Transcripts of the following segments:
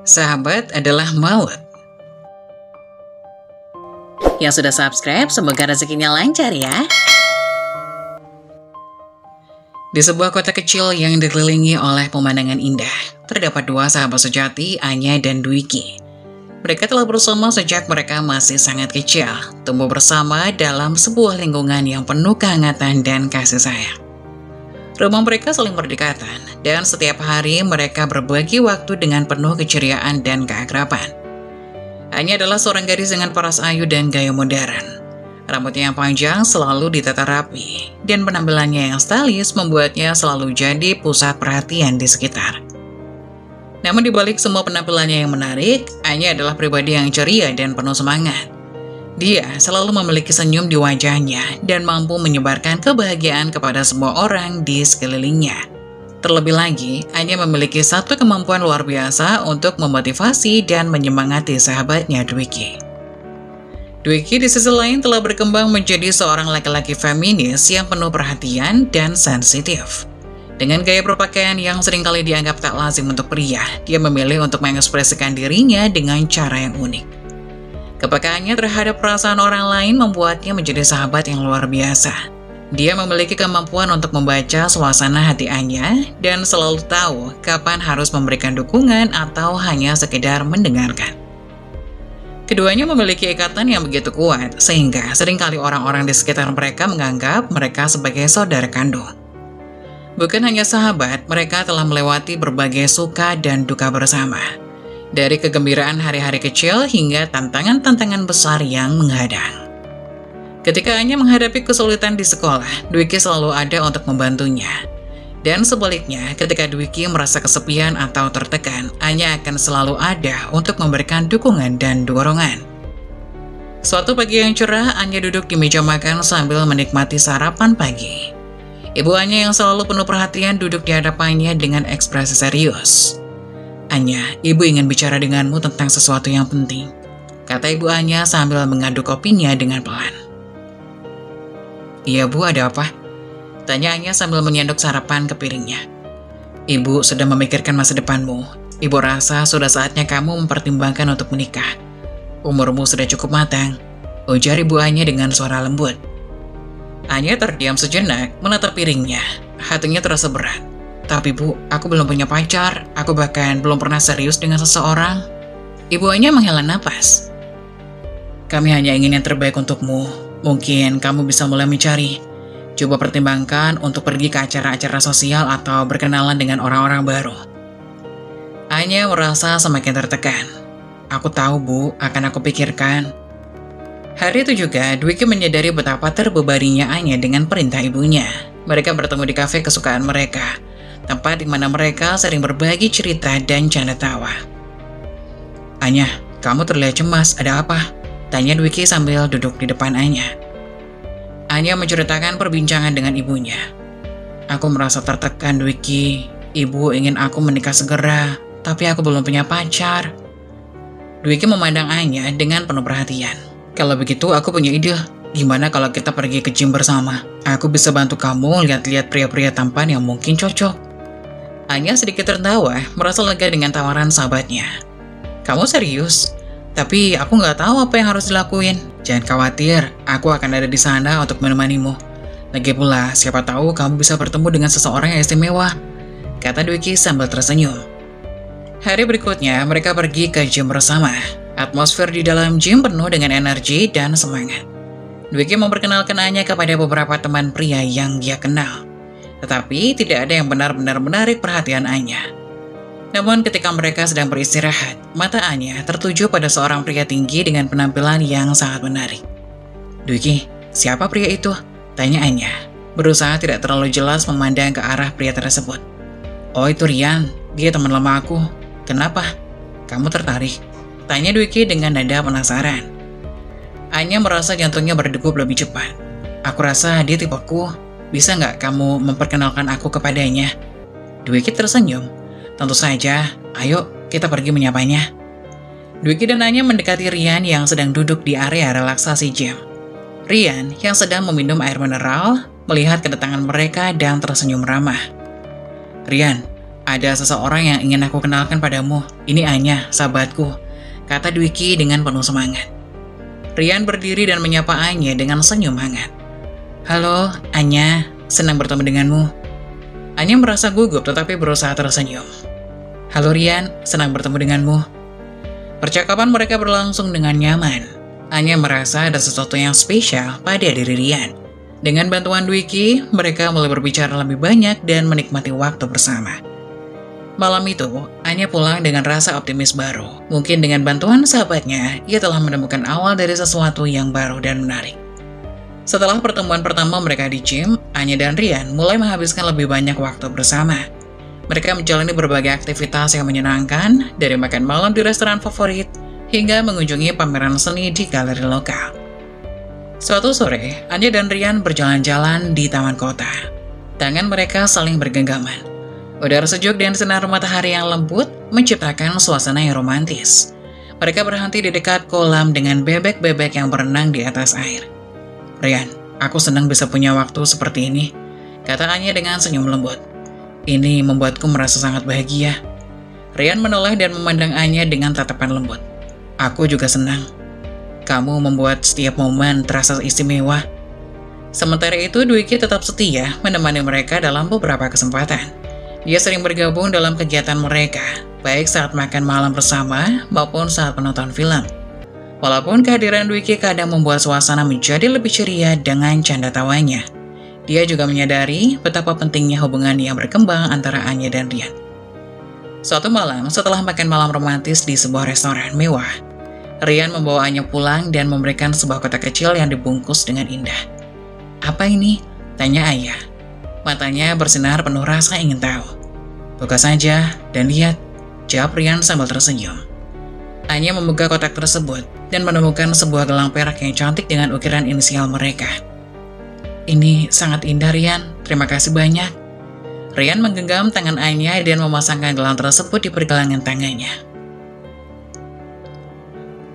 Sahabat adalah maut. Yang sudah subscribe, semoga rezekinya lancar ya. Di sebuah kota kecil yang dikelilingi oleh pemandangan indah, terdapat dua sahabat sejati, Anya dan Dwiki. Mereka telah bersama sejak mereka masih sangat kecil, tumbuh bersama dalam sebuah lingkungan yang penuh kehangatan dan kasih sayang. Rumah mereka saling berdekatan, dan setiap hari mereka berbagi waktu dengan penuh keceriaan dan keakraban. Anya adalah seorang gadis dengan paras ayu dan gaya modern. Rambutnya yang panjang selalu ditata rapi, dan penampilannya yang stylish membuatnya selalu jadi pusat perhatian di sekitar. Namun di balik semua penampilannya yang menarik, Anya adalah pribadi yang ceria dan penuh semangat. Dia selalu memiliki senyum di wajahnya dan mampu menyebarkan kebahagiaan kepada semua orang di sekelilingnya. Terlebih lagi, Anya memiliki satu kemampuan luar biasa untuk memotivasi dan menyemangati sahabatnya Dwiki. Dwiki di sisi lain telah berkembang menjadi seorang laki-laki feminis yang penuh perhatian dan sensitif. Dengan gaya berpakaian yang seringkali dianggap tak lazim untuk pria, dia memilih untuk mengekspresikan dirinya dengan cara yang unik. Kepekaannya terhadap perasaan orang lain membuatnya menjadi sahabat yang luar biasa. Dia memiliki kemampuan untuk membaca suasana hati Anya dan selalu tahu kapan harus memberikan dukungan atau hanya sekedar mendengarkan. Keduanya memiliki ikatan yang begitu kuat, sehingga seringkali orang-orang di sekitar mereka menganggap mereka sebagai saudara kandung. Bukan hanya sahabat, mereka telah melewati berbagai suka dan duka bersama. Dari kegembiraan hari-hari kecil hingga tantangan-tantangan besar yang menghadang. Ketika Anya menghadapi kesulitan di sekolah, Dwiki selalu ada untuk membantunya. Dan sebaliknya, ketika Dwiki merasa kesepian atau tertekan, Anya akan selalu ada untuk memberikan dukungan dan dorongan. Suatu pagi yang cerah, Anya duduk di meja makan sambil menikmati sarapan pagi. Ibu Anya yang selalu penuh perhatian duduk di hadapannya dengan ekspresi serius. "Anya, ibu ingin bicara denganmu tentang sesuatu yang penting," kata ibu Anya sambil mengaduk kopinya dengan pelan. "Iya bu, ada apa?" tanya Anya sambil menyendok sarapan ke piringnya. "Ibu sedang memikirkan masa depanmu. Ibu rasa sudah saatnya kamu mempertimbangkan untuk menikah. Umurmu sudah cukup matang," ujar ibu Anya dengan suara lembut. Anya terdiam sejenak menatap piringnya. Hatinya terasa berat. "Tapi bu, aku belum punya pacar, aku bahkan belum pernah serius dengan seseorang." Ibu Anya menghela napas. "Kami hanya ingin yang terbaik untukmu. Mungkin kamu bisa mulai mencari. Coba pertimbangkan untuk pergi ke acara-acara sosial atau berkenalan dengan orang-orang baru." Anya merasa semakin tertekan. "Aku tahu bu, akan aku pikirkan." Hari itu juga, Dwiki menyadari betapa terbebaninya Anya dengan perintah ibunya. Mereka bertemu di kafe kesukaan mereka, tempat di mana mereka sering berbagi cerita dan canda tawa. "Anya, kamu terlihat cemas, ada apa?" tanya Dwiki sambil duduk di depan Anya. Anya menceritakan perbincangan dengan ibunya. "Aku merasa tertekan Dwiki, ibu ingin aku menikah segera, tapi aku belum punya pacar." Dwiki memandang Anya dengan penuh perhatian. "Kalau begitu aku punya ide. Gimana kalau kita pergi ke gym bersama? Aku bisa bantu kamu lihat-lihat pria-pria tampan yang mungkin cocok." Anya sedikit tertawa, merasa lega dengan tawaran sahabatnya. "Kamu serius? Tapi aku nggak tahu apa yang harus dilakuin." "Jangan khawatir, aku akan ada di sana untuk menemanimu. Lagi pula, siapa tahu kamu bisa bertemu dengan seseorang yang istimewa," kata Dwiki sambil tersenyum. Hari berikutnya, mereka pergi ke gym bersama. Atmosfer di dalam gym penuh dengan energi dan semangat. Dwiki memperkenalkan Anya kepada beberapa teman pria yang dia kenal. Tetapi tidak ada yang benar-benar menarik perhatian Anya. Namun ketika mereka sedang beristirahat, mata Anya tertuju pada seorang pria tinggi dengan penampilan yang sangat menarik. "Dwiki, siapa pria itu?" tanya Anya, berusaha tidak terlalu jelas memandang ke arah pria tersebut. "Oh, itu Rian, dia teman lama aku. Kenapa? Kamu tertarik?" tanya Dwiki dengan nada penasaran. Anya merasa jantungnya berdegup lebih cepat. "Aku rasa dia tipeku. Bisa nggak kamu memperkenalkan aku kepadanya?" Dwiki tersenyum. "Tentu saja, ayo kita pergi menyapanya." Dwiki dan Anya mendekati Rian yang sedang duduk di area relaksasi gym. Rian yang sedang meminum air mineral melihat kedatangan mereka dan tersenyum ramah. "Rian, Ada seseorang yang ingin aku kenalkan padamu. Ini Anya, sahabatku, kata Dwiki dengan penuh semangat. Rian berdiri dan menyapa Anya dengan senyum hangat. Halo, Anya, senang bertemu denganmu. Anya merasa gugup tetapi berusaha tersenyum. Halo Rian, senang bertemu denganmu. Percakapan mereka berlangsung dengan nyaman. Anya merasa ada sesuatu yang spesial pada diri Rian. Dengan bantuan Dwiki, mereka mulai berbicara lebih banyak dan menikmati waktu bersama. Malam itu, Anya pulang dengan rasa optimis baru. Mungkin dengan bantuan sahabatnya, ia telah menemukan awal dari sesuatu yang baru dan menarik. Setelah pertemuan pertama mereka di gym, Anya dan Rian mulai menghabiskan lebih banyak waktu bersama. Mereka menjalani berbagai aktivitas yang menyenangkan, dari makan malam di restoran favorit, hingga mengunjungi pameran seni di galeri lokal. Suatu sore, Anya dan Rian berjalan-jalan di taman kota. Tangan mereka saling bergenggaman. Udara sejuk dan sinar matahari yang lembut menciptakan suasana yang romantis. Mereka berhenti di dekat kolam dengan bebek-bebek yang berenang di atas air. Rian, aku senang bisa punya waktu seperti ini, kata Anya dengan senyum lembut. Ini membuatku merasa sangat bahagia. Rian menoleh dan memandang Anya dengan tatapan lembut. Aku juga senang. Kamu membuat setiap momen terasa istimewa. Sementara itu, Dwiki tetap setia menemani mereka dalam beberapa kesempatan. Dia sering bergabung dalam kegiatan mereka, baik saat makan malam bersama maupun saat menonton film. Walaupun kehadiran Dwiki kadang membuat suasana menjadi lebih ceria dengan canda tawanya, dia juga menyadari betapa pentingnya hubungan yang berkembang antara Anya dan Rian. Suatu malam, setelah makan malam romantis di sebuah restoran mewah, Rian membawa Anya pulang dan memberikan sebuah kotak kecil yang dibungkus dengan indah. Apa ini? Tanya Ayah. Matanya bersinar penuh rasa ingin tahu. Buka saja dan lihat, jawab Rian sambil tersenyum. Anya membuka kotak tersebut dan menemukan sebuah gelang perak yang cantik dengan ukiran inisial mereka. Ini sangat indah Rian, terima kasih banyak. Rian menggenggam tangan Anya dan memasangkan gelang tersebut di pergelangan tangannya.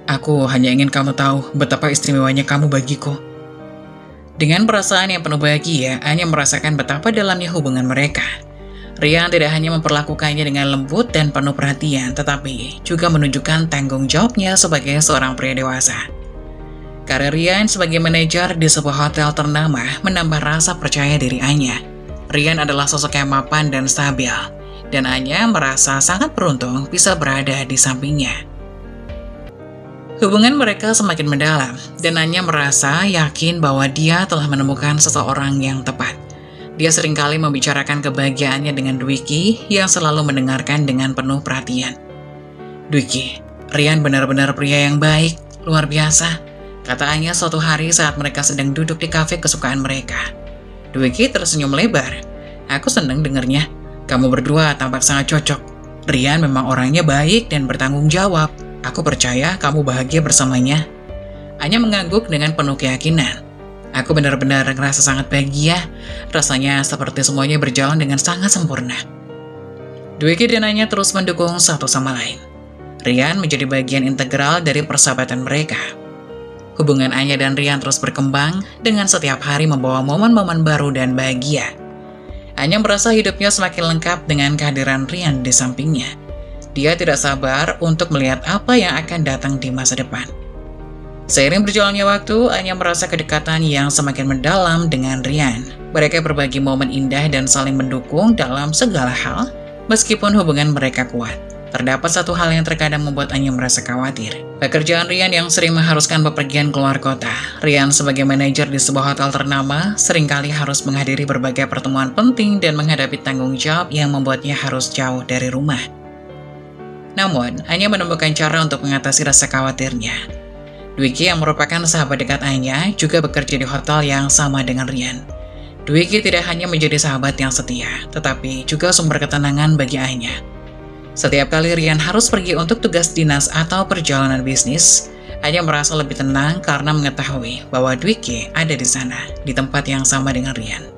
Aku hanya ingin kamu tahu betapa istimewanya kamu bagiku. Dengan perasaan yang penuh bahagia, Anya merasakan betapa dalamnya hubungan mereka. Rian tidak hanya memperlakukannya dengan lembut dan penuh perhatian, tetapi juga menunjukkan tanggung jawabnya sebagai seorang pria dewasa. Karir Rian sebagai manajer di sebuah hotel ternama menambah rasa percaya diri Anya. Rian adalah sosok yang mapan dan stabil, dan Anya merasa sangat beruntung bisa berada di sampingnya. Hubungan mereka semakin mendalam, dan Anya merasa yakin bahwa dia telah menemukan seseorang yang tepat. Dia seringkali membicarakan kebahagiaannya dengan Dwiki yang selalu mendengarkan dengan penuh perhatian. Dwiki, Rian benar-benar pria yang baik, luar biasa, kata Anya suatu hari saat mereka sedang duduk di kafe kesukaan mereka. Dwiki tersenyum lebar. Aku senang dengarnya. Kamu berdua tampak sangat cocok. Rian memang orangnya baik dan bertanggung jawab. Aku percaya kamu bahagia bersamanya. Anya mengangguk dengan penuh keyakinan. Aku benar-benar ngerasa sangat bahagia. Rasanya seperti semuanya berjalan dengan sangat sempurna. Dwiki dan Anya terus mendukung satu sama lain. Rian menjadi bagian integral dari persahabatan mereka. Hubungan Anya dan Rian terus berkembang dengan setiap hari membawa momen-momen baru dan bahagia. Anya merasa hidupnya semakin lengkap dengan kehadiran Rian di sampingnya. Dia tidak sabar untuk melihat apa yang akan datang di masa depan. Seiring berjalannya waktu, Anya merasa kedekatan yang semakin mendalam dengan Rian. Mereka berbagi momen indah dan saling mendukung dalam segala hal, meskipun hubungan mereka kuat. Terdapat satu hal yang terkadang membuat Anya merasa khawatir. Pekerjaan Rian yang sering mengharuskan bepergian keluar kota. Rian sebagai manajer di sebuah hotel ternama, seringkali harus menghadiri berbagai pertemuan penting dan menghadapi tanggung jawab yang membuatnya harus jauh dari rumah. Namun, Anya menemukan cara untuk mengatasi rasa khawatirnya. Dwiki yang merupakan sahabat dekat Anya juga bekerja di hotel yang sama dengan Rian. Dwiki tidak hanya menjadi sahabat yang setia, tetapi juga sumber ketenangan bagi Anya. Setiap kali Rian harus pergi untuk tugas dinas atau perjalanan bisnis, Anya merasa lebih tenang karena mengetahui bahwa Dwiki ada di sana, di tempat yang sama dengan Rian.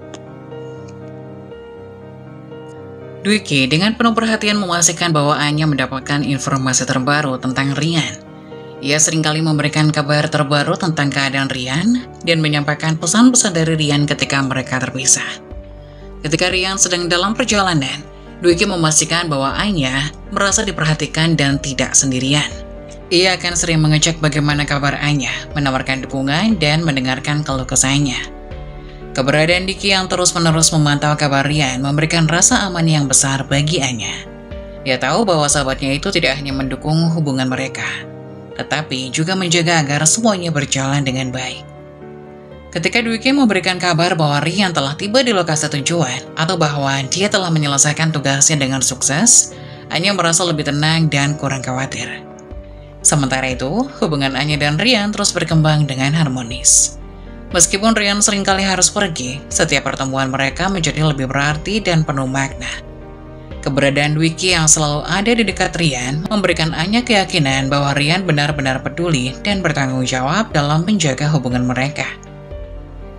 Dwiki dengan penuh perhatian memastikan bahwa Anya mendapatkan informasi terbaru tentang Rian. Ia seringkali memberikan kabar terbaru tentang keadaan Rian dan menyampaikan pesan-pesan dari Rian ketika mereka terpisah. Ketika Rian sedang dalam perjalanan, Dwiki memastikan bahwa Anya merasa diperhatikan dan tidak sendirian. Ia akan sering mengecek bagaimana kabar Anya, menawarkan dukungan, dan mendengarkan keluh kesahnya. Keberadaan Diki yang terus-menerus memantau kabar Rian memberikan rasa aman yang besar bagi Anya. Dia tahu bahwa sahabatnya itu tidak hanya mendukung hubungan mereka, tetapi juga menjaga agar semuanya berjalan dengan baik. Ketika Dwiki memberikan kabar bahwa Rian telah tiba di lokasi tujuan atau bahwa dia telah menyelesaikan tugasnya dengan sukses, Anya merasa lebih tenang dan kurang khawatir. Sementara itu, hubungan Anya dan Rian terus berkembang dengan harmonis. Meskipun Rian seringkali harus pergi, setiap pertemuan mereka menjadi lebih berarti dan penuh makna. Keberadaan Dwiki yang selalu ada di dekat Rian memberikan Anya keyakinan bahwa Rian benar-benar peduli dan bertanggung jawab dalam menjaga hubungan mereka.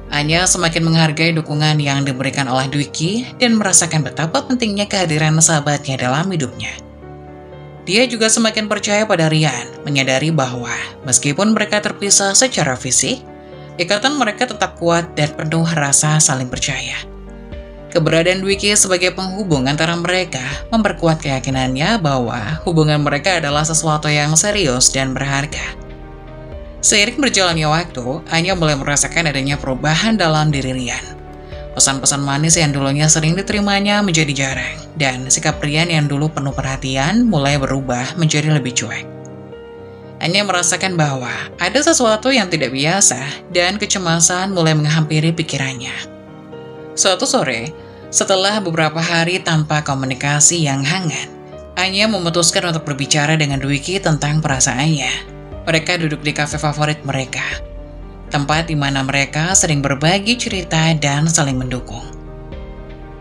Anya semakin menghargai dukungan yang diberikan oleh Dwiki dan merasakan betapa pentingnya kehadiran sahabatnya dalam hidupnya. Dia juga semakin percaya pada Rian, menyadari bahwa meskipun mereka terpisah secara fisik, ikatan mereka tetap kuat dan penuh rasa saling percaya. Keberadaan Dwiki sebagai penghubung antara mereka memperkuat keyakinannya bahwa hubungan mereka adalah sesuatu yang serius dan berharga. Seiring berjalannya waktu, Anya mulai merasakan adanya perubahan dalam diri Rian. Pesan-pesan manis yang dulunya sering diterimanya menjadi jarang, dan sikap Rian yang dulu penuh perhatian mulai berubah menjadi lebih cuek. Anya merasakan bahwa ada sesuatu yang tidak biasa, dan kecemasan mulai menghampiri pikirannya. Suatu sore, setelah beberapa hari tanpa komunikasi yang hangat, Anya memutuskan untuk berbicara dengan Dwiki tentang perasaannya. Mereka duduk di kafe favorit mereka, tempat di mana mereka sering berbagi cerita dan saling mendukung.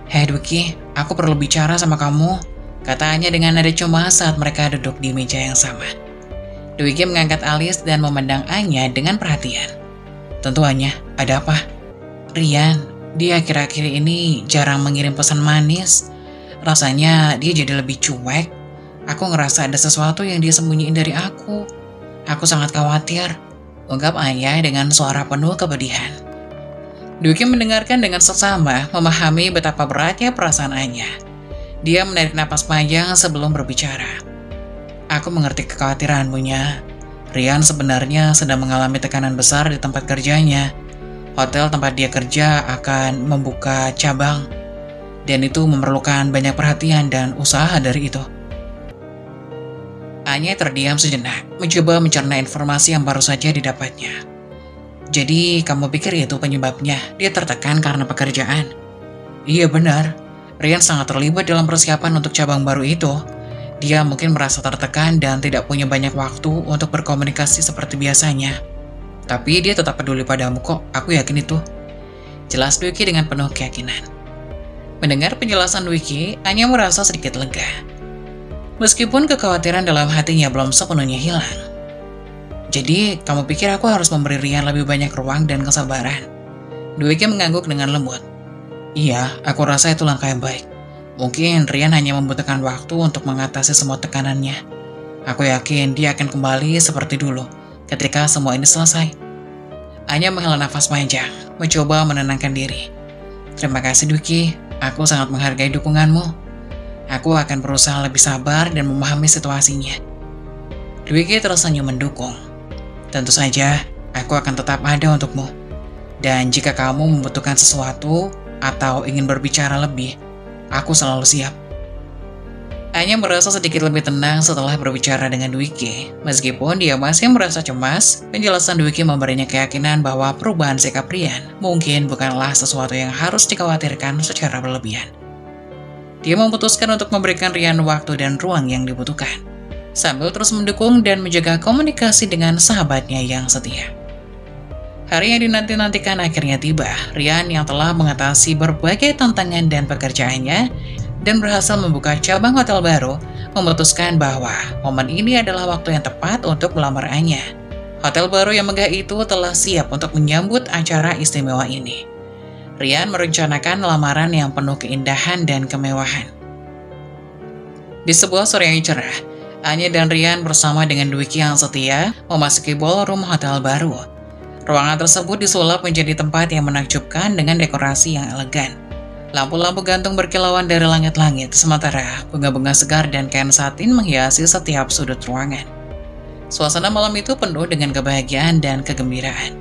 "Hei Dwiki, aku perlu bicara sama kamu," katanya dengan nada cemas saat mereka duduk di meja yang sama. Dwiki mengangkat alis dan memandang Anya dengan perhatian. "Tentu Anya, ada apa?" "Rian, dia akhir-akhir ini jarang mengirim pesan manis. Rasanya dia jadi lebih cuek. Aku ngerasa ada sesuatu yang dia sembunyiin dari aku. Aku sangat khawatir," ungkap Anya dengan suara penuh kepedihan. Dwiki mendengarkan dengan seksama, memahami betapa beratnya perasaan Anya. Dia menarik napas panjang sebelum berbicara. "Aku mengerti kekhawatiranmu, Nya. Rian sebenarnya sedang mengalami tekanan besar di tempat kerjanya. Hotel tempat dia kerja akan membuka cabang, dan itu memerlukan banyak perhatian dan usaha dari itu." Anya terdiam sejenak, mencoba mencerna informasi yang baru saja didapatnya. "Jadi, kamu pikir itu penyebabnya? Dia tertekan karena pekerjaan?" "Iya benar. Rian sangat terlibat dalam persiapan untuk cabang baru itu. Dia mungkin merasa tertekan dan tidak punya banyak waktu untuk berkomunikasi seperti biasanya. Tapi dia tetap peduli padamu kok, aku yakin itu," jelas Dwiki dengan penuh keyakinan. Mendengar penjelasan Dwiki, Anya merasa sedikit lega. Meskipun kekhawatiran dalam hatinya belum sepenuhnya hilang. "Jadi, kamu pikir aku harus memberi Rian lebih banyak ruang dan kesabaran?" Dwiki mengangguk dengan lembut. "Iya, aku rasa itu langkah yang baik. Mungkin Rian hanya membutuhkan waktu untuk mengatasi semua tekanannya. Aku yakin dia akan kembali seperti dulu ketika semua ini selesai." Anya menghela nafas panjang, mencoba menenangkan diri. "Terima kasih Dwiki, aku sangat menghargai dukunganmu. Aku akan berusaha lebih sabar dan memahami situasinya." Dwiki tersenyum mendukung. "Tentu saja, aku akan tetap ada untukmu. Dan jika kamu membutuhkan sesuatu atau ingin berbicara lebih, aku selalu siap." Anya merasa sedikit lebih tenang setelah berbicara dengan Dwiki. Meskipun dia masih merasa cemas, penjelasan Dwiki memberinya keyakinan bahwa perubahan sikap Rian mungkin bukanlah sesuatu yang harus dikhawatirkan secara berlebihan. Dia memutuskan untuk memberikan Rian waktu dan ruang yang dibutuhkan, sambil terus mendukung dan menjaga komunikasi dengan sahabatnya yang setia. Hari yang dinanti-nantikan akhirnya tiba. Rian yang telah mengatasi berbagai tantangan dan pekerjaannya dan berhasil membuka cabang hotel baru, memutuskan bahwa momen ini adalah waktu yang tepat untuk melamar Anya. Hotel baru yang megah itu telah siap untuk menyambut acara istimewa ini. Rian merencanakan lamaran yang penuh keindahan dan kemewahan. Di sebuah sore yang cerah, Anya dan Rian bersama dengan Dwiki yang setia memasuki ballroom hotel baru. Ruangan tersebut disulap menjadi tempat yang menakjubkan dengan dekorasi yang elegan. Lampu-lampu gantung berkilauan dari langit-langit, sementara bunga-bunga segar dan kain satin menghiasi setiap sudut ruangan. Suasana malam itu penuh dengan kebahagiaan dan kegembiraan.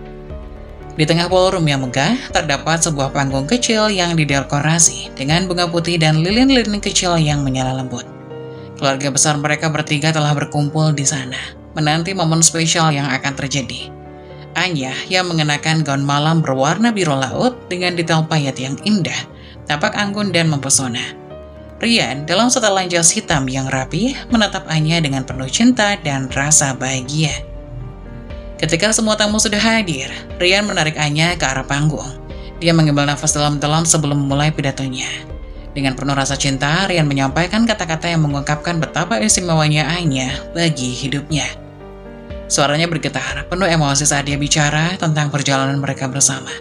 Di tengah ballroom yang megah, terdapat sebuah panggung kecil yang didekorasi dengan bunga putih dan lilin-lilin kecil yang menyala lembut. Keluarga besar mereka bertiga telah berkumpul di sana, menanti momen spesial yang akan terjadi. Anya yang mengenakan gaun malam berwarna biru laut dengan detail payet yang indah, tampak anggun dan mempesona. Rian dalam setelan jas hitam yang rapi menatap Anya dengan penuh cinta dan rasa bahagia. Ketika semua tamu sudah hadir, Rian menarik Anya ke arah panggung. Dia mengambil nafas dalam-dalam sebelum memulai pidatonya. Dengan penuh rasa cinta, Rian menyampaikan kata-kata yang mengungkapkan betapa istimewanya Anya bagi hidupnya. Suaranya bergetar, penuh emosi saat dia bicara tentang perjalanan mereka bersama,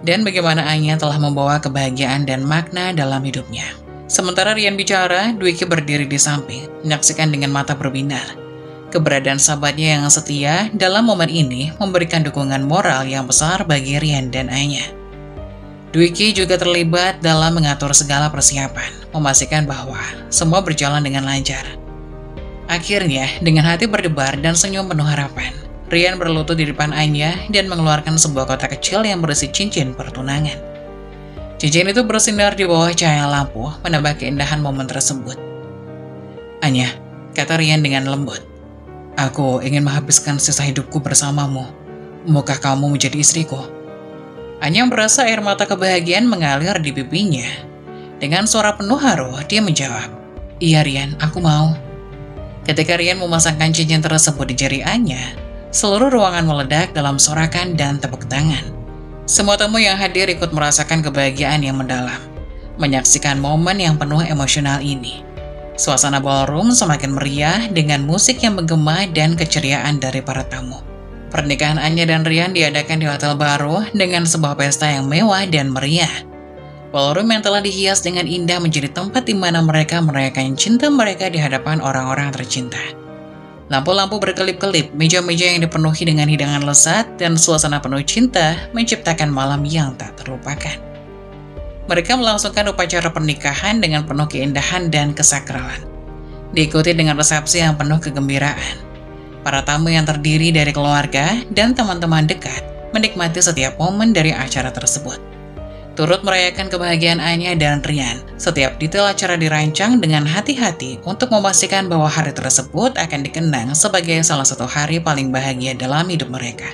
dan bagaimana Anya telah membawa kebahagiaan dan makna dalam hidupnya. Sementara Rian bicara, Dwiki berdiri di samping, menyaksikan dengan mata berbinar. Keberadaan sahabatnya yang setia dalam momen ini memberikan dukungan moral yang besar bagi Rian dan Anya. Dwiki juga terlibat dalam mengatur segala persiapan, memastikan bahwa semua berjalan dengan lancar. Akhirnya, dengan hati berdebar dan senyum penuh harapan, Rian berlutut di depan Anya dan mengeluarkan sebuah kotak kecil yang berisi cincin pertunangan. Cincin itu bersinar di bawah cahaya lampu, menambah keindahan momen tersebut. "Anya," kata Rian dengan lembut, "aku ingin menghabiskan sisa hidupku bersamamu. Maukah kamu menjadi istriku?" Anya merasa air mata kebahagiaan mengalir di pipinya. Dengan suara penuh haru, dia menjawab, "Iya Rian, aku mau." Ketika Rian memasangkan cincin tersebut di jari Anya, seluruh ruangan meledak dalam sorakan dan tepuk tangan. Semua tamu yang hadir ikut merasakan kebahagiaan yang mendalam, menyaksikan momen yang penuh emosional ini. Suasana ballroom semakin meriah dengan musik yang menggema dan keceriaan dari para tamu. Pernikahan Anya dan Rian diadakan di hotel baru dengan sebuah pesta yang mewah dan meriah. Ballroom yang telah dihias dengan indah menjadi tempat di mana mereka merayakan cinta mereka di hadapan orang-orang tercinta. Lampu-lampu berkelip-kelip, meja-meja yang dipenuhi dengan hidangan lezat, dan suasana penuh cinta menciptakan malam yang tak terlupakan. Mereka melangsungkan upacara pernikahan dengan penuh keindahan dan kesakralan, diikuti dengan resepsi yang penuh kegembiraan. Para tamu yang terdiri dari keluarga dan teman-teman dekat menikmati setiap momen dari acara tersebut. Turut merayakan kebahagiaan Anya dan Rian, setiap detail acara dirancang dengan hati-hati untuk memastikan bahwa hari tersebut akan dikenang sebagai salah satu hari paling bahagia dalam hidup mereka.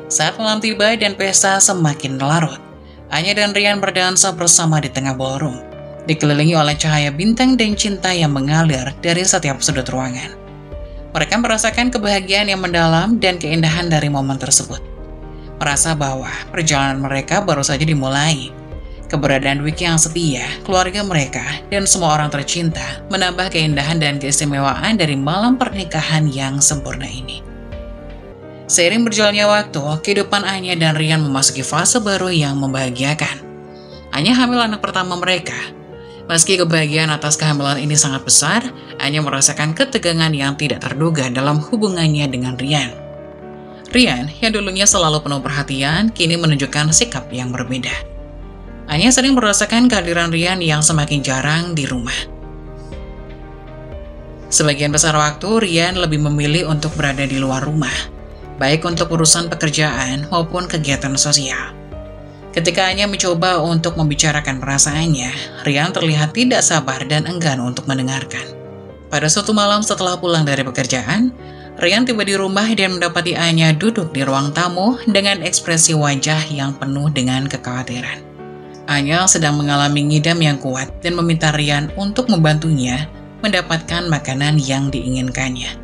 Saat malam tiba dan pesta semakin larut, Anya dan Rian berdansa bersama di tengah ballroom, dikelilingi oleh cahaya bintang dan cinta yang mengalir dari setiap sudut ruangan. Mereka merasakan kebahagiaan yang mendalam dan keindahan dari momen tersebut. Merasa bahwa perjalanan mereka baru saja dimulai. Keberadaan Dwiki yang setia, keluarga mereka, dan semua orang tercinta menambah keindahan dan keistimewaan dari malam pernikahan yang sempurna ini. Seiring berjalannya waktu, kehidupan Anya dan Rian memasuki fase baru yang membahagiakan. Anya hamil anak pertama mereka. Meski kebahagiaan atas kehamilan ini sangat besar, Anya merasakan ketegangan yang tidak terduga dalam hubungannya dengan Rian. Rian, yang dulunya selalu penuh perhatian, kini menunjukkan sikap yang berbeda. Anya sering merasakan kehadiran Rian yang semakin jarang di rumah. Sebagian besar waktu, Rian lebih memilih untuk berada di luar rumah, baik untuk urusan pekerjaan maupun kegiatan sosial. Ketika Anya mencoba untuk membicarakan perasaannya, Rian terlihat tidak sabar dan enggan untuk mendengarkan. Pada suatu malam setelah pulang dari pekerjaan, Rian tiba di rumah dan mendapati Anya duduk di ruang tamu dengan ekspresi wajah yang penuh dengan kekhawatiran. Anya sedang mengalami ngidam yang kuat dan meminta Rian untuk membantunya mendapatkan makanan yang diinginkannya.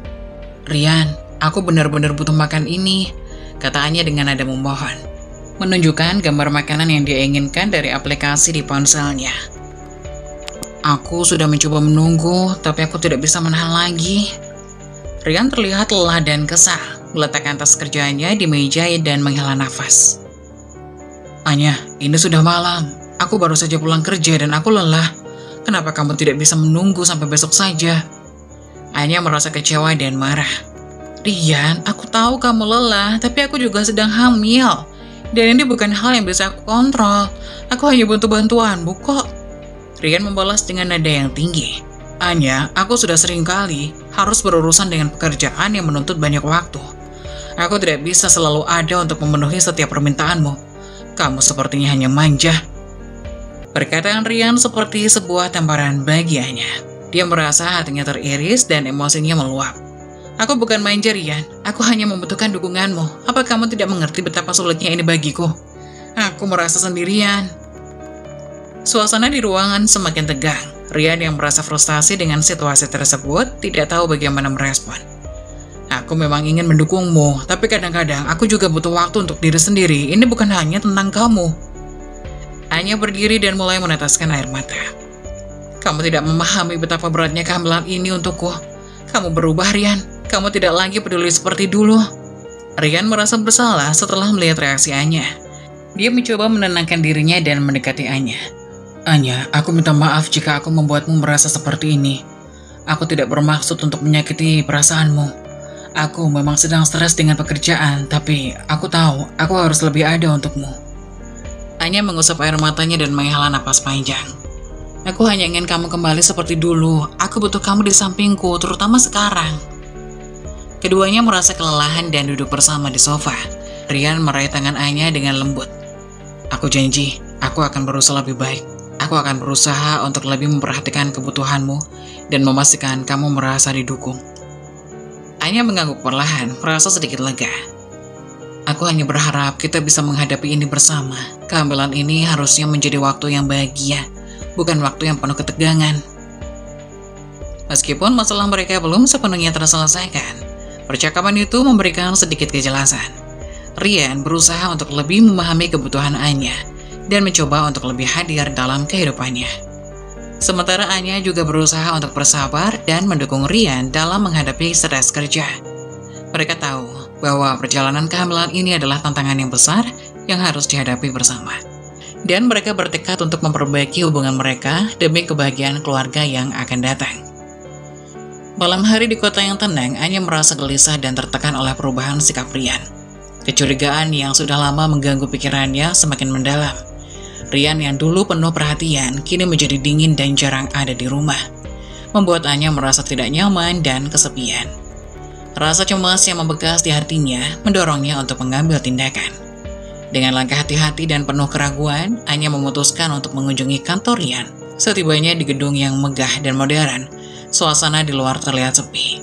"Rian, aku benar-benar butuh makan ini," kata Anya dengan nada memohon, menunjukkan gambar makanan yang dia inginkan dari aplikasi di ponselnya. "Aku sudah mencoba menunggu, tapi aku tidak bisa menahan lagi." Rian terlihat lelah dan kesal, meletakkan tas kerjanya di meja dan menghela nafas. "Anya, ini sudah malam. Aku baru saja pulang kerja dan aku lelah. Kenapa kamu tidak bisa menunggu sampai besok saja?" Anya merasa kecewa dan marah. "Rian, aku tahu kamu lelah, tapi aku juga sedang hamil. Dan ini bukan hal yang bisa aku kontrol. Aku hanya butuh bantuanmu kok. Rian membalas dengan nada yang tinggi. Anya, aku sudah sering kali harus berurusan dengan pekerjaan yang menuntut banyak waktu. Aku tidak bisa selalu ada untuk memenuhi setiap permintaanmu. Kamu sepertinya hanya manja. Perkataan Rian seperti sebuah tamparan bagi Anya. Dia merasa hatinya teriris dan emosinya meluap. Aku bukan manja, Rian. Aku hanya membutuhkan dukunganmu. Apa kamu tidak mengerti betapa sulitnya ini bagiku? Aku merasa sendirian. Suasana di ruangan semakin tegang. Rian yang merasa frustasi dengan situasi tersebut tidak tahu bagaimana merespon. Aku memang ingin mendukungmu, tapi kadang-kadang aku juga butuh waktu untuk diri sendiri. Ini bukan hanya tentang kamu. Anya berdiri dan mulai meneteskan air mata. Kamu tidak memahami betapa beratnya kehamilan ini untukku. Kamu berubah, Rian. Kamu tidak lagi peduli seperti dulu. Rian merasa bersalah setelah melihat reaksi Anya. Dia mencoba menenangkan dirinya dan mendekati Anya. Anya, aku minta maaf jika aku membuatmu merasa seperti ini. Aku tidak bermaksud untuk menyakiti perasaanmu. Aku memang sedang stres dengan pekerjaan, tapi aku tahu aku harus lebih ada untukmu. Anya mengusap air matanya dan menghela napas panjang. Aku hanya ingin kamu kembali seperti dulu. Aku butuh kamu di sampingku, terutama sekarang. Keduanya merasa kelelahan dan duduk bersama di sofa. Rian meraih tangan Anya dengan lembut. Aku janji, aku akan berusaha lebih baik. Aku akan berusaha untuk lebih memperhatikan kebutuhanmu dan memastikan kamu merasa didukung. Anya mengangguk perlahan, merasa sedikit lega. Aku hanya berharap kita bisa menghadapi ini bersama. Kehamilan ini harusnya menjadi waktu yang bahagia, bukan waktu yang penuh ketegangan. Meskipun masalah mereka belum sepenuhnya terselesaikan, percakapan itu memberikan sedikit kejelasan. Rian berusaha untuk lebih memahami kebutuhan Anya dan mencoba untuk lebih hadir dalam kehidupannya. Sementara Anya juga berusaha untuk bersabar dan mendukung Rian dalam menghadapi stres kerja. Mereka tahu bahwa perjalanan kehamilan ini adalah tantangan yang besar yang harus dihadapi bersama. Dan mereka bertekad untuk memperbaiki hubungan mereka demi kebahagiaan keluarga yang akan datang. Malam hari di kota yang tenang, Anya merasa gelisah dan tertekan oleh perubahan sikap Rian. Kecurigaan yang sudah lama mengganggu pikirannya semakin mendalam. Rian yang dulu penuh perhatian, kini menjadi dingin dan jarang ada di rumah. Membuat Anya merasa tidak nyaman dan kesepian. Rasa cemas yang membekas di hatinya mendorongnya untuk mengambil tindakan. Dengan langkah hati-hati dan penuh keraguan, Anya memutuskan untuk mengunjungi kantor Rian. Setibanya di gedung yang megah dan modern, suasana di luar terlihat sepi.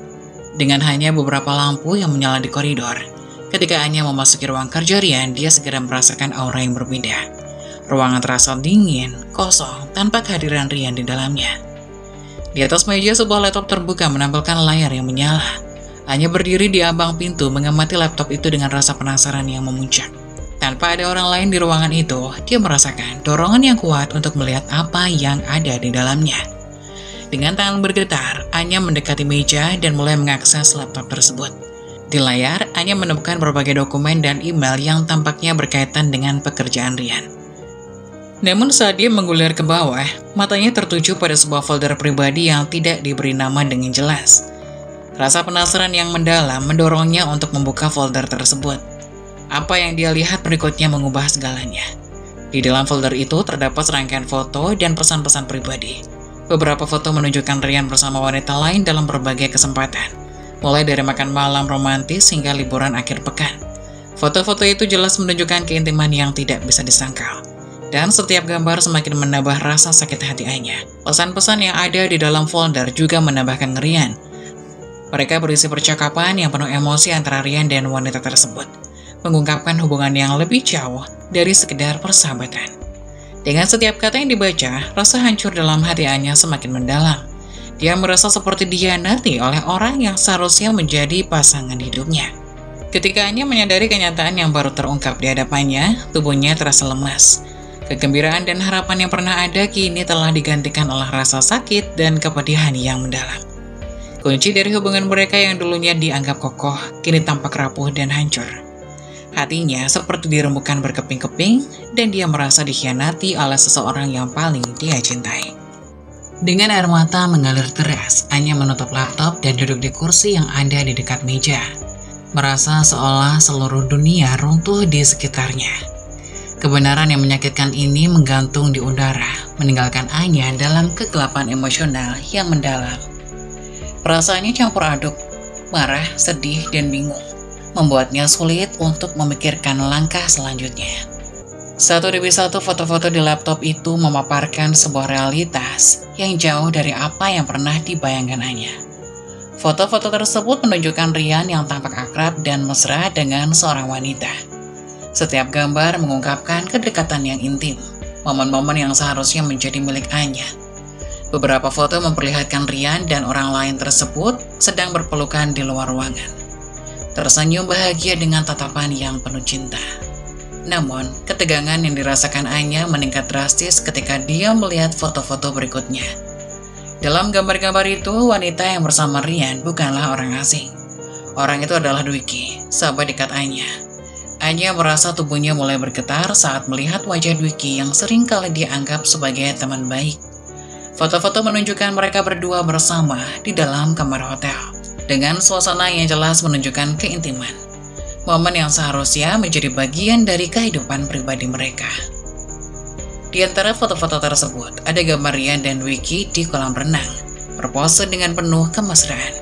Dengan hanya beberapa lampu yang menyala di koridor, ketika Anya memasuki ruang kerja Rian, dia segera merasakan aura yang berbeda. Ruangan terasa dingin, kosong, tanpa kehadiran Rian di dalamnya. Di atas meja sebuah laptop terbuka menampilkan layar yang menyala. Anya berdiri di ambang pintu mengamati laptop itu dengan rasa penasaran yang memuncak. Tanpa ada orang lain di ruangan itu, dia merasakan dorongan yang kuat untuk melihat apa yang ada di dalamnya. Dengan tangan bergetar, Anya mendekati meja dan mulai mengakses laptop tersebut. Di layar, Anya menemukan berbagai dokumen dan email yang tampaknya berkaitan dengan pekerjaan Rian. Namun saat dia menggulir ke bawah, matanya tertuju pada sebuah folder pribadi yang tidak diberi nama dengan jelas. Rasa penasaran yang mendalam mendorongnya untuk membuka folder tersebut. Apa yang dia lihat berikutnya mengubah segalanya. Di dalam folder itu terdapat serangkaian foto dan pesan-pesan pribadi. Beberapa foto menunjukkan Rian bersama wanita lain dalam berbagai kesempatan, mulai dari makan malam romantis hingga liburan akhir pekan. Foto-foto itu jelas menunjukkan keintiman yang tidak bisa disangkal. Dan setiap gambar semakin menambah rasa sakit hati Anya. Pesan-pesan yang ada di dalam folder juga menambahkan ngerian. Mereka berisi percakapan yang penuh emosi antara Rian dan wanita tersebut, mengungkapkan hubungan yang lebih jauh dari sekedar persahabatan. Dengan setiap kata yang dibaca, rasa hancur dalam hati Anya semakin mendalam. Dia merasa seperti dikhianati oleh orang yang seharusnya menjadi pasangan hidupnya. Ketika Anya menyadari kenyataan yang baru terungkap di hadapannya, tubuhnya terasa lemas. Kegembiraan dan harapan yang pernah ada kini telah digantikan oleh rasa sakit dan kepedihan yang mendalam. Kunci dari hubungan mereka yang dulunya dianggap kokoh, kini tampak rapuh dan hancur. Hatinya seperti dirembukan berkeping-keping, dan dia merasa dikhianati oleh seseorang yang paling dia cintai. Dengan air mata mengalir deras, Anya menutup laptop dan duduk di kursi yang ada di dekat meja. Merasa seolah seluruh dunia runtuh di sekitarnya. Kebenaran yang menyakitkan ini menggantung di udara, meninggalkan Anya dalam kegelapan emosional yang mendalam. Perasaannya campur aduk, marah, sedih, dan bingung, membuatnya sulit untuk memikirkan langkah selanjutnya. Satu demi satu foto-foto di laptop itu memaparkan sebuah realitas yang jauh dari apa yang pernah dibayangkan Anya. Foto-foto tersebut menunjukkan Rian yang tampak akrab dan mesra dengan seorang wanita. Setiap gambar mengungkapkan kedekatan yang intim, momen-momen yang seharusnya menjadi milik Anya. Beberapa foto memperlihatkan Rian dan orang lain tersebut sedang berpelukan di luar ruangan, tersenyum bahagia dengan tatapan yang penuh cinta. Namun, ketegangan yang dirasakan Anya meningkat drastis ketika dia melihat foto-foto berikutnya. Dalam gambar-gambar itu, wanita yang bersama Rian bukanlah orang asing. Orang itu adalah Dwiki, sahabat dekat Anya. Anya merasa tubuhnya mulai bergetar saat melihat wajah Dwiki yang sering kali dianggap sebagai teman baik. Foto-foto menunjukkan mereka berdua bersama di dalam kamar hotel, dengan suasana yang jelas menunjukkan keintiman. Momen yang seharusnya menjadi bagian dari kehidupan pribadi mereka. Di antara foto-foto tersebut, ada gambar Rian dan Dwiki di kolam renang, berpose dengan penuh kemesraan.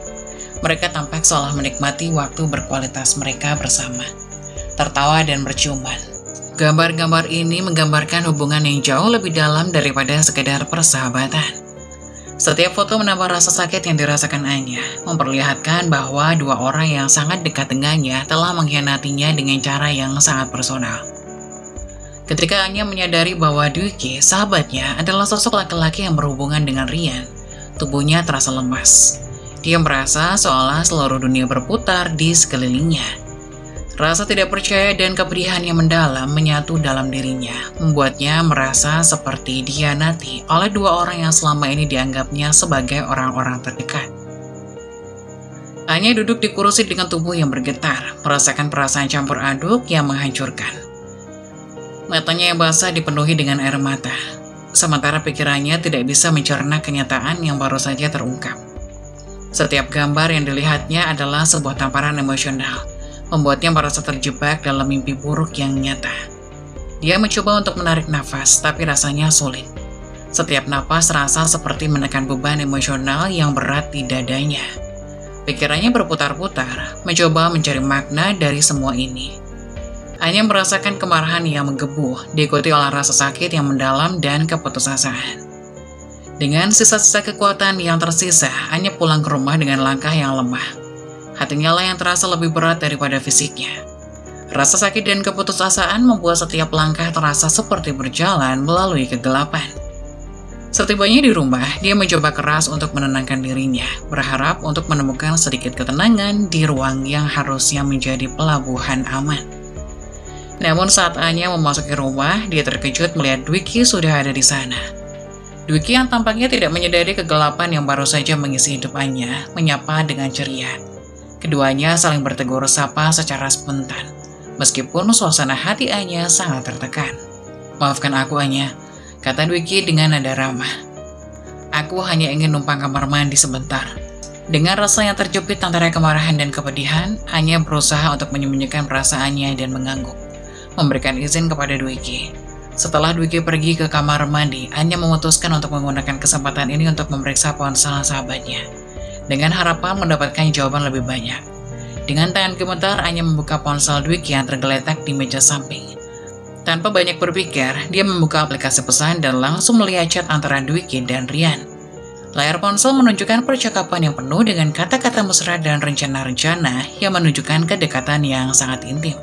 Mereka tampak seolah menikmati waktu berkualitas mereka bersama, tertawa dan berciuman. Gambar-gambar ini menggambarkan hubungan yang jauh lebih dalam daripada sekedar persahabatan. Setiap foto menambah rasa sakit yang dirasakan Anya, memperlihatkan bahwa dua orang yang sangat dekat dengannya telah mengkhianatinya dengan cara yang sangat personal. Ketika Anya menyadari bahwa Dwiki, sahabatnya, adalah sosok laki-laki yang berhubungan dengan Rian, tubuhnya terasa lemas. Dia merasa seolah seluruh dunia berputar di sekelilingnya. Rasa tidak percaya dan kepedihan yang mendalam menyatu dalam dirinya, membuatnya merasa seperti dikhianati oleh dua orang yang selama ini dianggapnya sebagai orang-orang terdekat. Anya duduk di kursi dengan tubuh yang bergetar, merasakan perasaan campur aduk yang menghancurkan. Matanya yang basah dipenuhi dengan air mata, sementara pikirannya tidak bisa mencerna kenyataan yang baru saja terungkap. Setiap gambar yang dilihatnya adalah sebuah tamparan emosional, membuatnya merasa terjebak dalam mimpi buruk yang nyata. Dia mencoba untuk menarik nafas, tapi rasanya sulit. Setiap napas terasa seperti menekan beban emosional yang berat di dadanya. Pikirannya berputar-putar, mencoba mencari makna dari semua ini. Hanya merasakan kemarahan yang menggebu, diikuti oleh rasa sakit yang mendalam dan keputusasaan. Dengan sisa-sisa kekuatan yang tersisa, Anya pulang ke rumah dengan langkah yang lemah. Hatinya lah yang terasa lebih berat daripada fisiknya. Rasa sakit dan keputusasaan membuat setiap langkah terasa seperti berjalan melalui kegelapan. Setibanya di rumah, dia mencoba keras untuk menenangkan dirinya, berharap untuk menemukan sedikit ketenangan di ruang yang harusnya menjadi pelabuhan aman. Namun saat Anya memasuki rumah, dia terkejut melihat Dwiki sudah ada di sana. Dwiki yang tampaknya tidak menyadari kegelapan yang baru saja mengisi hidup Anya, menyapa dengan ceria. Keduanya saling bertegur sapa secara spontan, meskipun suasana hati Anya sangat tertekan. "Maafkan aku, Anya," kata Dwiki dengan nada ramah. "Aku hanya ingin numpang kamar mandi sebentar." Dengan rasa yang terjepit antara kemarahan dan kepedihan, Anya berusaha untuk menyembunyikan perasaannya dan mengangguk, memberikan izin kepada Dwiki. Setelah Dwiki pergi ke kamar mandi, Anya memutuskan untuk menggunakan kesempatan ini untuk memeriksa ponsel sahabatnya, dengan harapan mendapatkan jawaban lebih banyak. Dengan tangan gemetar, Anya membuka ponsel Dwiki yang tergeletak di meja samping. Tanpa banyak berpikir, dia membuka aplikasi pesan dan langsung melihat chat antara Dwiki dan Rian. Layar ponsel menunjukkan percakapan yang penuh dengan kata-kata mesra dan rencana-rencana yang menunjukkan kedekatan yang sangat intim.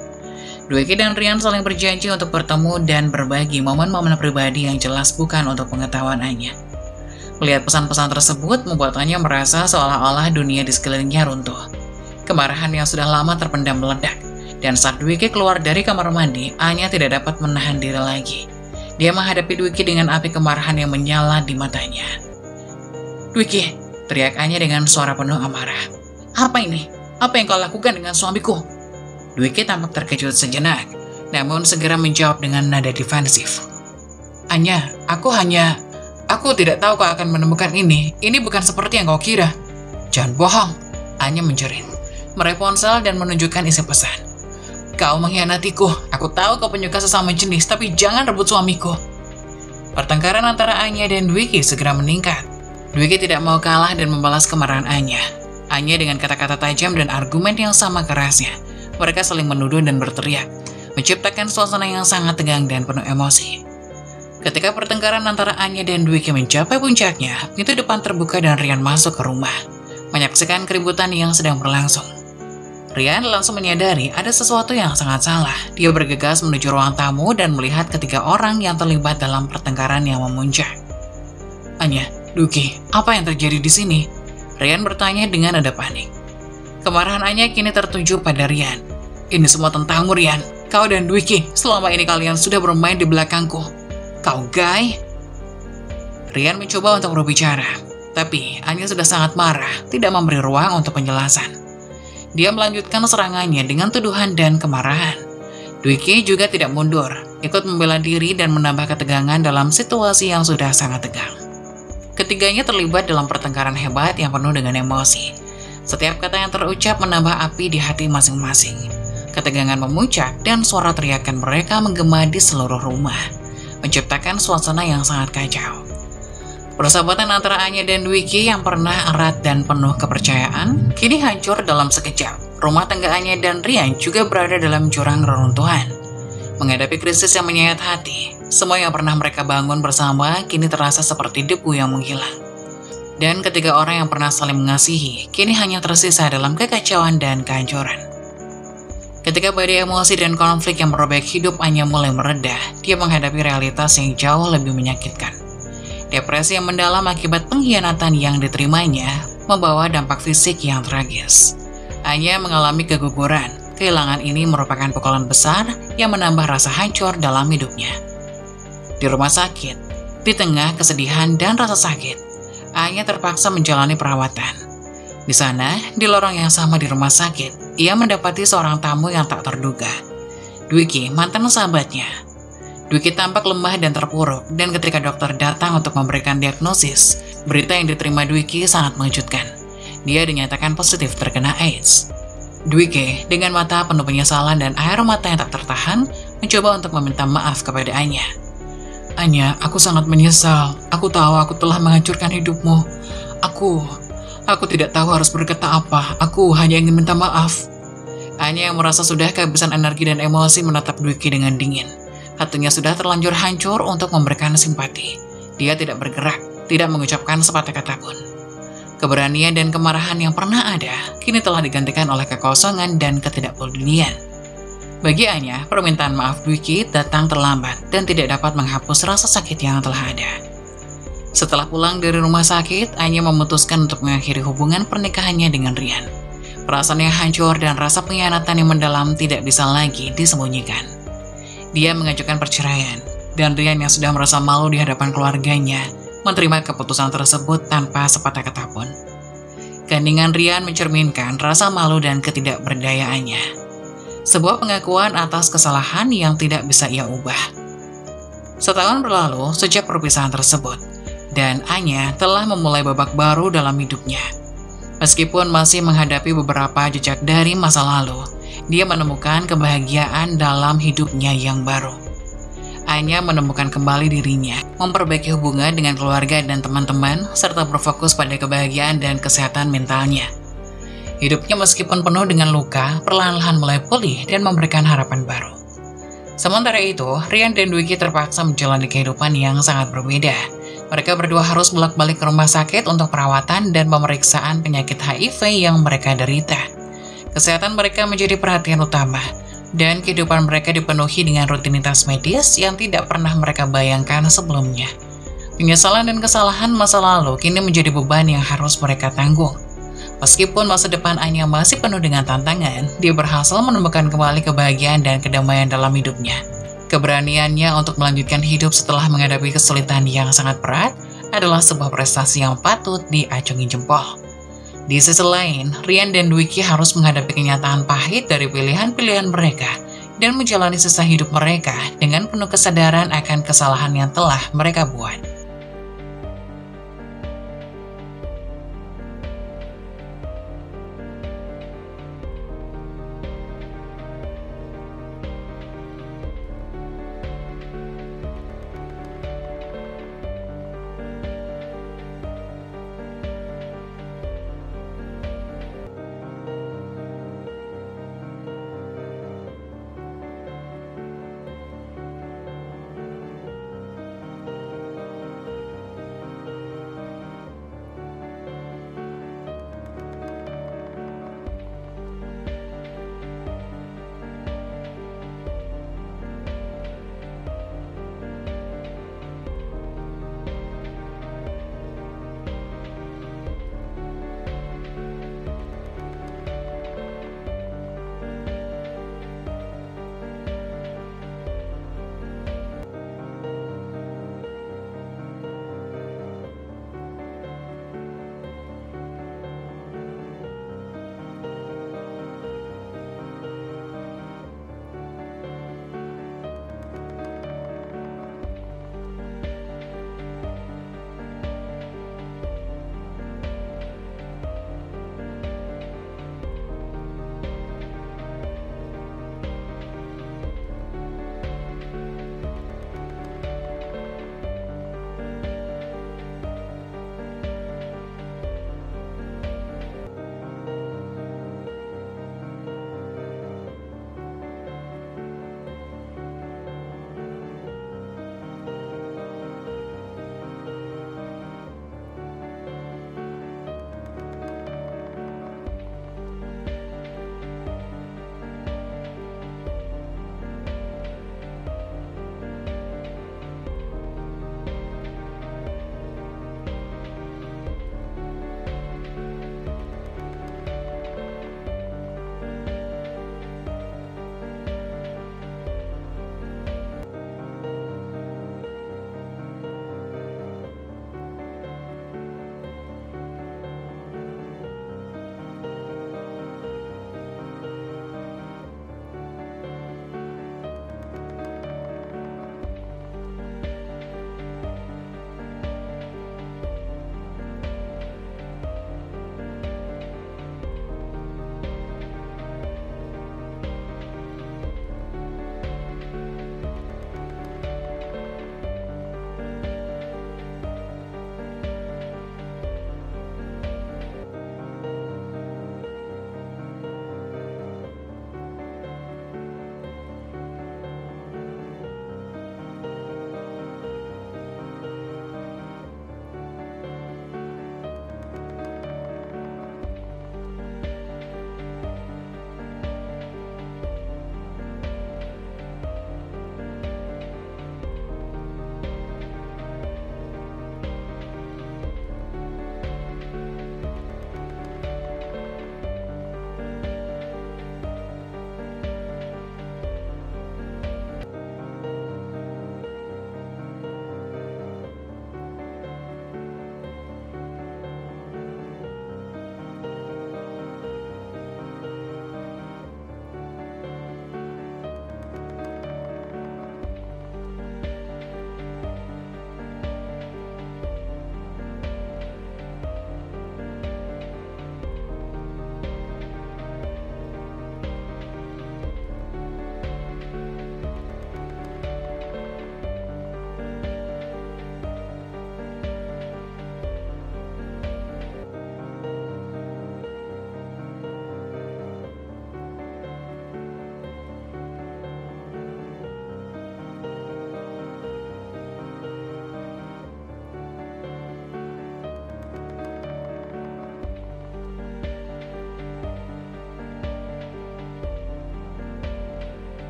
Dwiki dan Rian saling berjanji untuk bertemu dan berbagi momen-momen pribadi yang jelas bukan untuk pengetahuan Anya. Melihat pesan-pesan tersebut membuat Anya merasa seolah-olah dunia di sekelilingnya runtuh. Kemarahan yang sudah lama terpendam meledak, dan saat Dwiki keluar dari kamar mandi, Anya tidak dapat menahan diri lagi. Dia menghadapi Dwiki dengan api kemarahan yang menyala di matanya. "Dwiki!" teriak Anya dengan suara penuh amarah. "Apa ini? Apa yang kau lakukan dengan suamiku?" Dwiki tampak terkejut sejenak, namun segera menjawab dengan nada defensif. "Anya, Aku tidak tahu kau akan menemukan ini. Ini bukan seperti yang kau kira." "Jangan bohong," Anya menjerit, meraih ponsel dan menunjukkan isi pesan. Kau mengkhianatiku. Aku tahu kau penyuka sesama jenis, tapi jangan rebut suamiku. Pertengkaran antara Anya dan Dwiki segera meningkat. Dwiki tidak mau kalah dan membalas kemarahan Anya. Anya dengan kata-kata tajam dan argumen yang sama kerasnya. Mereka saling menuduh dan berteriak, menciptakan suasana yang sangat tegang dan penuh emosi. Ketika pertengkaran antara Anya dan Dwiki mencapai puncaknya, pintu depan terbuka dan Rian masuk ke rumah, menyaksikan keributan yang sedang berlangsung. Rian langsung menyadari ada sesuatu yang sangat salah. Dia bergegas menuju ruang tamu dan melihat ketiga orang yang terlibat dalam pertengkaran yang memuncak. Anya, Dwiki, apa yang terjadi di sini? Rian bertanya dengan nada panik. Kemarahan Anya kini tertuju pada Rian. Ini semua tentangmu, Rian. Kau dan Dwiki, selama ini kalian sudah bermain di belakangku. Kau gay? Rian mencoba untuk berbicara, tapi Anya sudah sangat marah, tidak memberi ruang untuk penjelasan. Dia melanjutkan serangannya dengan tuduhan dan kemarahan. Dwiki juga tidak mundur, ikut membela diri dan menambah ketegangan dalam situasi yang sudah sangat tegang. Ketiganya terlibat dalam pertengkaran hebat yang penuh dengan emosi. Setiap kata yang terucap menambah api di hati masing-masing. Ketegangan memuncak dan suara teriakan mereka menggema di seluruh rumah, menciptakan suasana yang sangat kacau. Persahabatan antara Anya dan Dwiki yang pernah erat dan penuh kepercayaan kini hancur dalam sekejap. Rumah tangga Anya dan Rian juga berada dalam jurang reruntuhan. Menghadapi krisis yang menyayat hati, semua yang pernah mereka bangun bersama kini terasa seperti debu yang menghilang. Dan ketiga orang yang pernah saling mengasihi kini hanya tersisa dalam kekacauan dan kehancuran. Ketika badai emosi dan konflik yang merobek hidup Anya mulai mereda, dia menghadapi realitas yang jauh lebih menyakitkan. Depresi yang mendalam akibat pengkhianatan yang diterimanya membawa dampak fisik yang tragis. Anya mengalami keguguran. Kehilangan ini merupakan pukulan besar yang menambah rasa hancur dalam hidupnya. Di rumah sakit, di tengah kesedihan dan rasa sakit, Anya terpaksa menjalani perawatan. Di sana, di lorong yang sama di rumah sakit, ia mendapati seorang tamu yang tak terduga. Dwiki, mantan sahabatnya. Dwiki tampak lemah dan terpuruk, dan ketika dokter datang untuk memberikan diagnosis, berita yang diterima Dwiki sangat mengejutkan. Dia dinyatakan positif terkena AIDS. Dwiki, dengan mata penuh penyesalan dan air mata yang tak tertahan, mencoba untuk meminta maaf kepada Anya. Anya, aku sangat menyesal. Aku tahu aku telah menghancurkan hidupmu. Aku tidak tahu harus berkata apa. Aku hanya ingin minta maaf. Anya yang merasa sudah kehabisan energi dan emosi menatap Dwiki dengan dingin. Hatinya sudah terlanjur hancur untuk memberikan simpati. Dia tidak bergerak, tidak mengucapkan sepatah kata pun. Keberanian dan kemarahan yang pernah ada, kini telah digantikan oleh kekosongan dan ketidakpedulian. Bagi Anya, permintaan maaf Dwiki datang terlambat dan tidak dapat menghapus rasa sakit yang telah ada. Setelah pulang dari rumah sakit, Anya memutuskan untuk mengakhiri hubungan pernikahannya dengan Rian. Perasaan yang hancur dan rasa pengkhianatan yang mendalam tidak bisa lagi disembunyikan. Dia mengajukan perceraian, dan Rian yang sudah merasa malu di hadapan keluarganya, menerima keputusan tersebut tanpa sepatah kata pun. Keheningan Rian mencerminkan rasa malu dan ketidakberdayaannya. Sebuah pengakuan atas kesalahan yang tidak bisa ia ubah. Setahun berlalu sejak perpisahan tersebut, dan Anya telah memulai babak baru dalam hidupnya. Meskipun masih menghadapi beberapa jejak dari masa lalu, dia menemukan kebahagiaan dalam hidupnya yang baru. Anya menemukan kembali dirinya, memperbaiki hubungan dengan keluarga dan teman-teman, serta berfokus pada kebahagiaan dan kesehatan mentalnya. Hidupnya meskipun penuh dengan luka, perlahan-lahan mulai pulih dan memberikan harapan baru. Sementara itu, Rian dan Dwiki terpaksa menjalani kehidupan yang sangat berbeda. Mereka berdua harus bolak-balik ke rumah sakit untuk perawatan dan pemeriksaan penyakit HIV yang mereka derita. Kesehatan mereka menjadi perhatian utama, dan kehidupan mereka dipenuhi dengan rutinitas medis yang tidak pernah mereka bayangkan sebelumnya. Penyesalan dan kesalahan masa lalu kini menjadi beban yang harus mereka tanggung. Meskipun masa depan Anya masih penuh dengan tantangan, dia berhasil menemukan kembali kebahagiaan dan kedamaian dalam hidupnya. Keberaniannya untuk melanjutkan hidup setelah menghadapi kesulitan yang sangat berat adalah sebuah prestasi yang patut diacungi jempol. Di sisi lain, Rian dan Dwiki harus menghadapi kenyataan pahit dari pilihan-pilihan mereka dan menjalani sisa hidup mereka dengan penuh kesadaran akan kesalahan yang telah mereka buat.